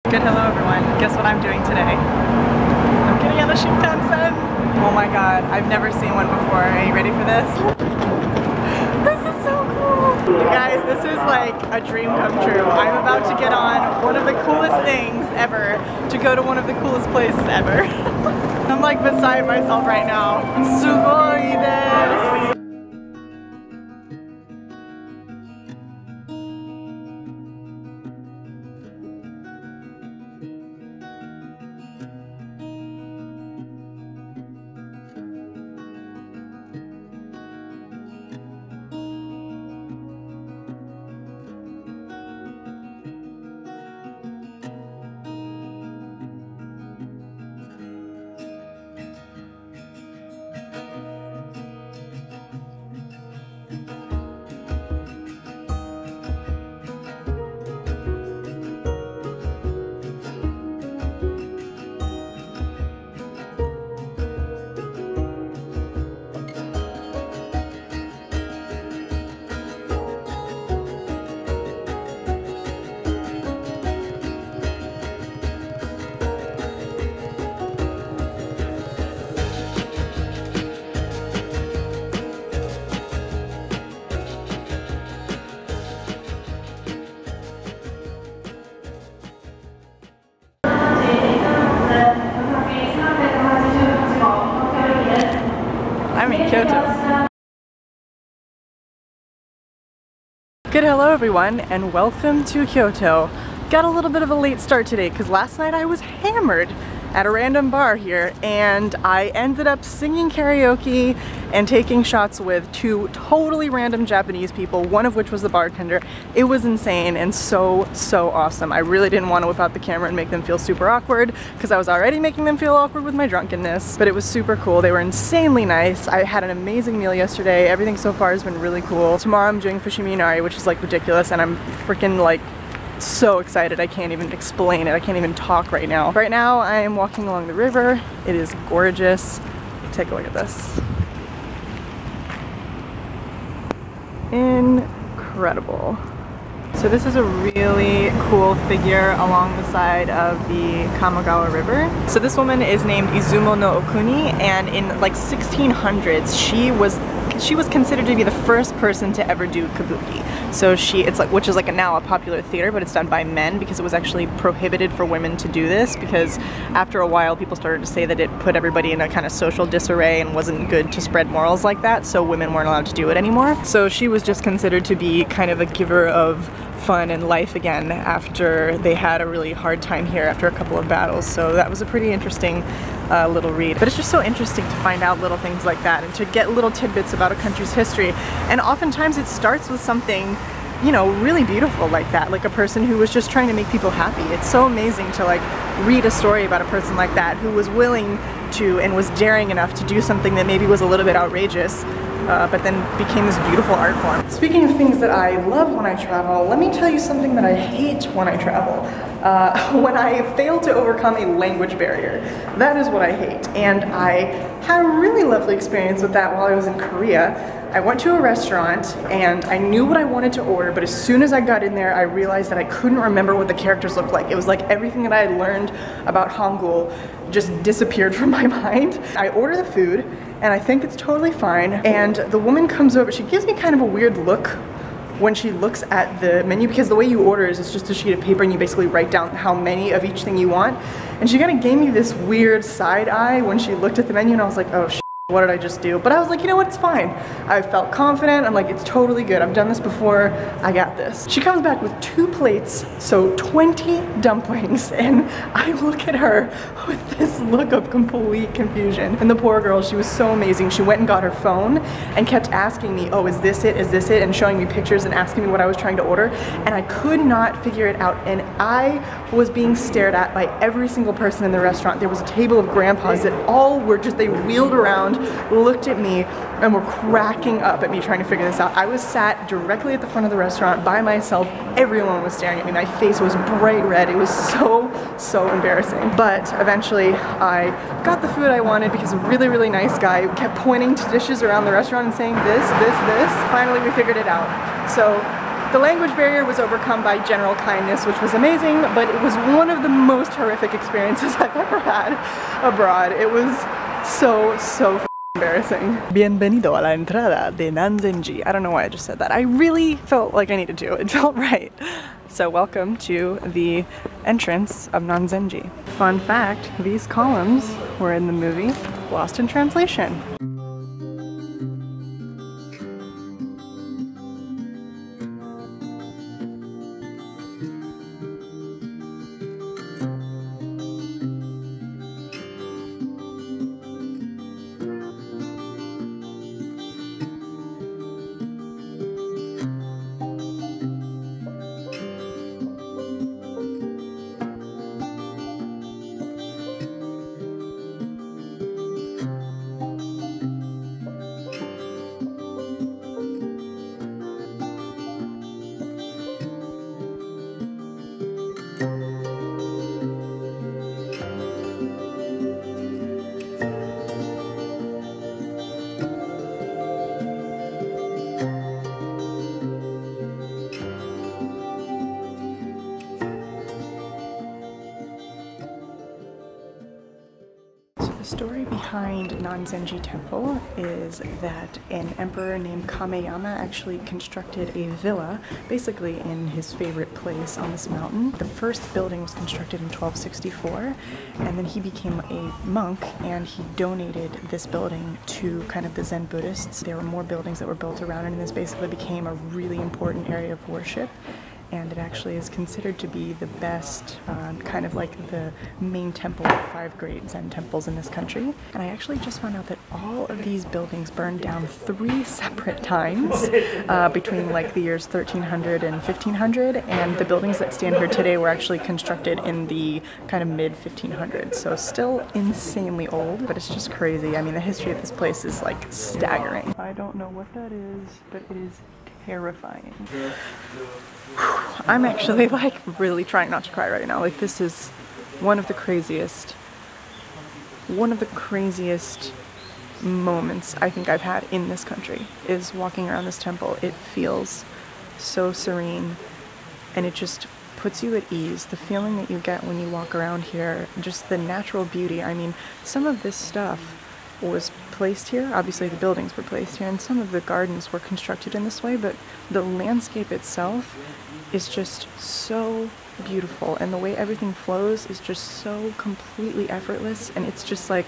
Good hello everyone. Guess what I'm doing today? I'm getting on a shinkansen. Oh my god, I've never seen one before. Are you ready for this? This is so cool! You guys, this is like a dream come true. I'm about to get on one of the coolest things ever to go to one of the coolest places ever. I'm like beside myself right now. Sugoi desu! I'm in Kyoto. Good hello everyone and welcome to Kyoto. Got a little bit of a late start today because last night I was hammered at a random bar here and I ended up singing karaoke and taking shots with two totally random Japanese people, one of which was the bartender. It was insane and so awesome. I really didn't want to whip out the camera and make them feel super awkward because I was already making them feel awkward with my drunkenness, but it was super cool. They were insanely nice. I had an amazing meal yesterday. Everything so far has been really cool. Tomorrow I'm doing fushimi inari, which is like ridiculous, and I'm freaking like so excited. I can't even explain it. I can't even talk right now. Right now I am walking along the river. It is gorgeous. Take a look at this. Incredible. So this is a really cool figure along the side of the Kamogawa River. So this woman is named Izumo no Okuni, and in like 1600s she was considered to be the first person to ever do kabuki. So it's like, which is like now a popular theater, but it's done by men because it was actually prohibited for women to do this because after a while people started to say that it put everybody in a kind of social disarray and wasn't good to spread morals like that, so women weren't allowed to do it anymore. So she was just considered to be kind of a giver of fun and life again after they had a really hard time here after a couple of battles. So that was a pretty interesting little read. But it's just so interesting to find out little things like that and to get little tidbits about a country's history. And oftentimes it starts with something, you know, really beautiful like that, like a person who was just trying to make people happy. It's so amazing to like read a story about a person like that who was willing to and was daring enough to do something that maybe was a little bit outrageous, but then became this beautiful art form. Speaking of things that I love when I travel, let me tell you something that I hate when I travel. When I fail to overcome a language barrier. That is what I hate. And I had a really lovely experience with that while I was in Korea. I went to a restaurant and I knew what I wanted to order, but as soon as I got in there I realized that I couldn't remember what the characters looked like. It was like everything that I had learned about Hangul just disappeared from my mind. I order the food and I think it's totally fine, and the woman comes over. She gives me kind of a weird look when she looks at the menu, because the way you order is it's just a sheet of paper and you basically write down how many of each thing you want. And she kind of gave me this weird side eye when she looked at the menu, and I was like, oh shit, what did I just do? But I was like, you know what, it's fine. I felt confident. I'm like, it's totally good. I've done this before. I got this. She comes back with 2 plates, so 20 dumplings, and I look at her with this look of complete confusion. And the poor girl, she was so amazing. She went and got her phone and kept asking me, oh, is this it? Is this it? And showing me pictures and asking me what I was trying to order. And I could not figure it out. And I was being stared at by every single person in the restaurant. There was a table of grandpas that all were just, they wheeled around, looked at me, and were cracking up at me trying to figure this out. I was sat directly at the front of the restaurant by myself. Everyone was staring at me. My face was bright red. It was so embarrassing. But eventually I got the food I wanted because a really nice guy kept pointing to dishes around the restaurant and saying this. Finally we figured it out. So The language barrier was overcome by general kindness, which was amazing, but it was one of the most horrific experiences I've ever had abroad. It was so embarrassing. Bienvenido a la entrada de Nanzen-ji. I don't know why I just said that. I really felt like I needed to. It felt right. So welcome to the entrance of Nanzen-ji. Fun fact, these columns were in the movie Lost in Translation. The story behind Nanzen-ji Temple is that an emperor named Kameyama actually constructed a villa basically in his favorite place on this mountain. The first building was constructed in 1264, and then he became a monk and he donated this building to kind of the Zen Buddhists. There were more buildings that were built around it, and this basically became a really important area of worship. And it actually is considered to be the best, kind of like the main temple of 5 great Zen temples in this country. And I actually just found out that all of these buildings burned down 3 separate times between like the years 1300 and 1500, and the buildings that stand here today were actually constructed in the kind of mid 1500s, so still insanely old, but it's just crazy. I mean, the history of this place is like staggering. I don't know what that is, but it is terrifying. I'm actually like really trying not to cry right now. Like, this is one of the craziest moments I think I've had in this country, is walking around this temple. It feels so serene and it just puts you at ease. The feeling that you get when you walk around here, just the natural beauty. I mean, some of this stuff was placed here, obviously the buildings were placed here, and some of the gardens were constructed in this way, but the landscape itself is just so beautiful, and the way everything flows is just so completely effortless, and it's just like,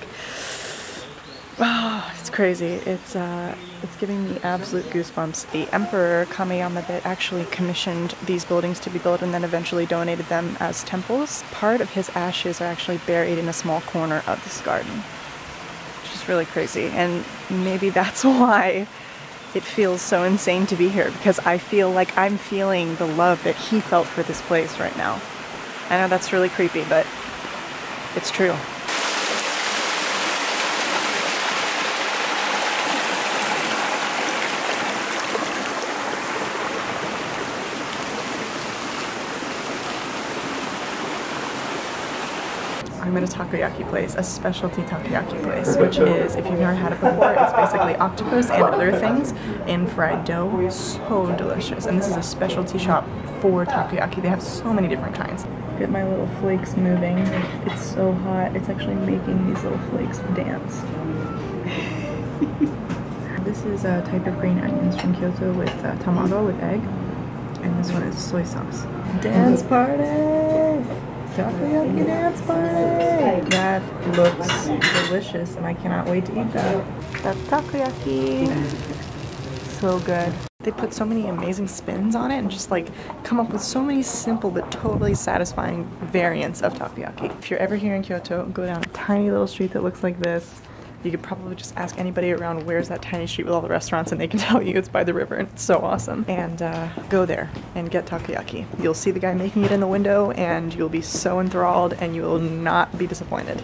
oh, it's crazy. It's giving me absolute goosebumps. The Emperor Kameyama that actually commissioned these buildings to be built and then eventually donated them as temples, part of his ashes are actually buried in a small corner of this garden. Really crazy, and maybe that's why it feels so insane to be here, because I feel like I'm feeling the love that he felt for this place right now. I know that's really creepy, but it's true. I'm at a takoyaki place, a specialty takoyaki place, which is, if you've never had it before, it's basically octopus and other things in fried dough. So delicious. And this is a specialty shop for takoyaki. They have so many different kinds. Get my little flakes moving. It's so hot. It's actually making these little flakes dance. This is a type of green onions from Kyoto with tamago, with egg. And this one is soy sauce. Dance party! Takoyaki dance party! That looks delicious and I cannot wait to eat that. That's takoyaki. So good. They put so many amazing spins on it and just like come up with so many simple but totally satisfying variants of takoyaki. If you're ever here in Kyoto, go down a tiny little street that looks like this. You could probably just ask anybody around where's that tiny street with all the restaurants, and they can tell you it's by the river, and it's so awesome. And go there and get takoyaki. You'll see the guy making it in the window and you'll be so enthralled and you will not be disappointed.